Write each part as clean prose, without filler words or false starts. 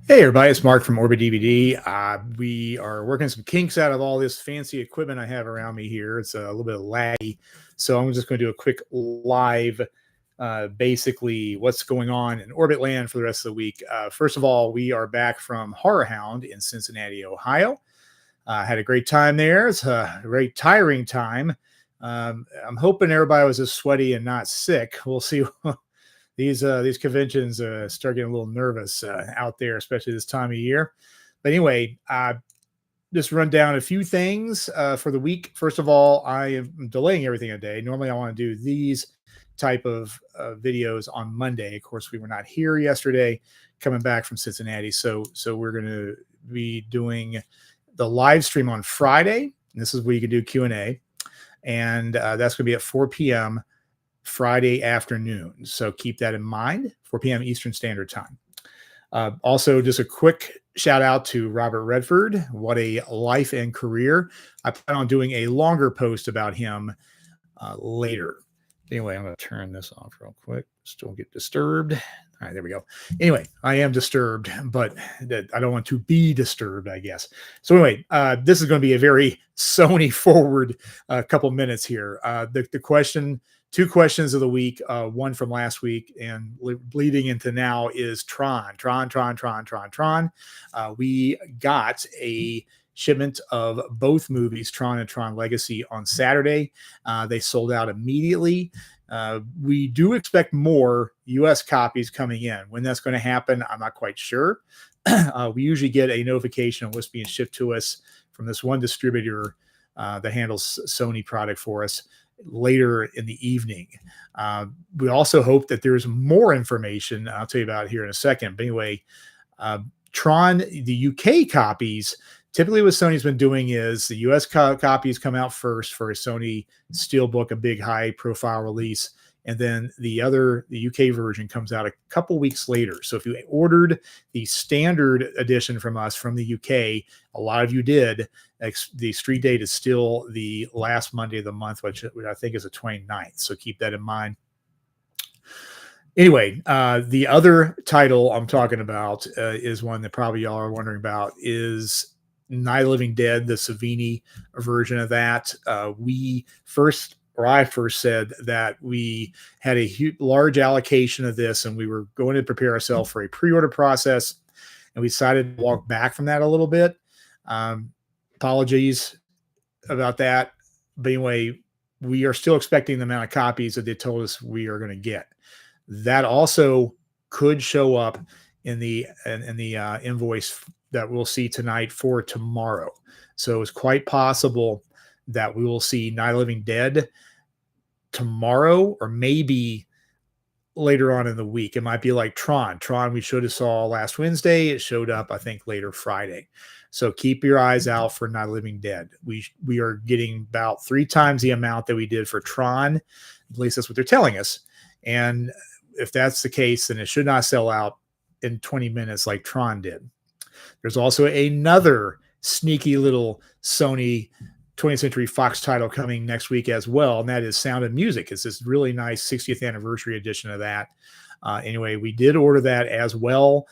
Hey everybody, it's Mark from Orbit DVD. We are working some kinks out of all this fancy equipment I have around me here. It's a little bit laggy, so I'm just going to do a quick live, basically what's going on in Orbit Land for the rest of the week. First of all, we are back from Horror Hound in Cincinnati, Ohio. Had a great time there. It's a very tiring time. I'm hoping everybody was as sweaty and not sick. We'll see. These conventions start getting a little nervous out there, especially this time of year. But anyway, just run down a few things for the week. First of all, I am delaying everything a day. Normally, I want to do these type of videos on Monday. Of course, we were not here yesterday, coming back from Cincinnati, so we're going to be doing the live stream on Friday. This is where you can do Q&A, and that's going to be at 4 p.m. Friday afternoon. So keep that in mind, 4 p.m. Eastern Standard Time. Also, just a quick shout out to Robert Redford. What a life and career. I plan on doing a longer post about him later. Anyway, I'm going to turn this off real quick. Still get disturbed. All right, there we go. Anyway, I am disturbed, but I don't want to be disturbed, I guess. So anyway, this is going to be a very Sony forward couple minutes here. Two questions of the week, one from last week and bleeding into now is Tron. We got a shipment of both movies, Tron and Tron Legacy, on Saturday. They sold out immediately. We do expect more U.S. copies coming in. When that's going to happen, I'm not quite sure. We usually get a notification of what's being shipped to us from this one distributor that handles Sony product for us later in the evening. We also hope that there's more information. I'll tell you about it here in a second. But anyway, Tron, the UK copies, typically what Sony's been doing is the US copies come out first for a Sony Steelbook, a big high profile release. And then the UK version comes out a couple weeks later. So if you ordered the standard edition from us from the UK, a lot of you did. The street date is still the last Monday of the month, which I think is the 29th. So keep that in mind. Anyway, the other title I'm talking about is one that probably y'all are wondering about, is Night of the Living Dead, the Savini version of that. I first said that we had a large allocation of this and we were going to prepare ourselves for a pre-order process, and we decided to walk back from that a little bit. Apologies about that. But anyway, we are still expecting the amount of copies that they told us we are going to get. That also could show up in the invoice that we'll see tonight for tomorrow. So it's quite possible that we will see Night of the Living Dead tomorrow, or maybe later on in the week. It might be like Tron. We should have saw last Wednesday. It showed up, I think, later Friday. So keep your eyes out for Night of the Living Dead. We are getting about 3 times the amount that we did for Tron. At least that's what they're telling us. And if that's the case, then it should not sell out in 20 minutes like Tron did. There's also another sneaky little Sony 20th Century Fox title coming next week as well, and that is Sound of Music. It's this really nice 60th anniversary edition of that. Anyway, we did order that as well.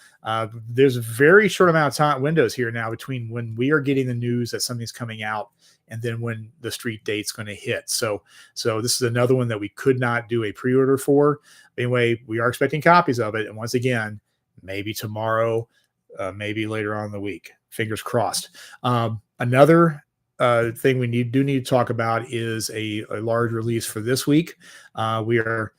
There's a very short amount of time windows here now between when we are getting the news that something's coming out and then when the street date's going to hit. So this is another one that we could not do a pre-order for. Anyway, we are expecting copies of it, and once again, maybe tomorrow, maybe later on in the week. Fingers crossed. Another thing we do need to talk about is a large release for this week. We are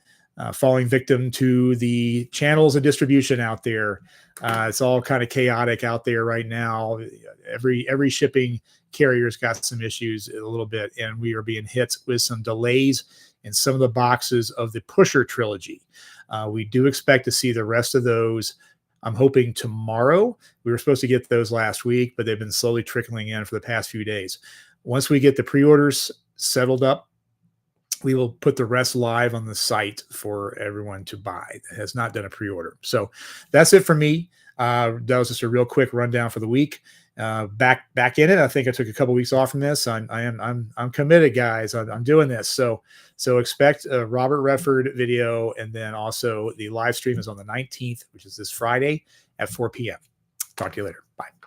falling victim to the channels of distribution out there. It's all kind of chaotic out there right now. Every shipping carrier's got some issues a little bit, and we are being hit with some delays in some of the boxes of the Pusher trilogy. We do expect to see the rest of those, I'm hoping, tomorrow. We were supposed to get those last week, but they've been slowly trickling in for the past few days. Once we get the pre-orders settled up, we will put the rest live on the site for everyone to buy that has not done a pre-order. So that's it for me. That was just a real quick rundown for the week. Back in it. I think I took a couple weeks off from this. I'm committed, guys. I'm doing this. So expect a Robert Redford video, and then also the live stream is on the 19th, which is this Friday at 4 p.m. Talk to you later. Bye.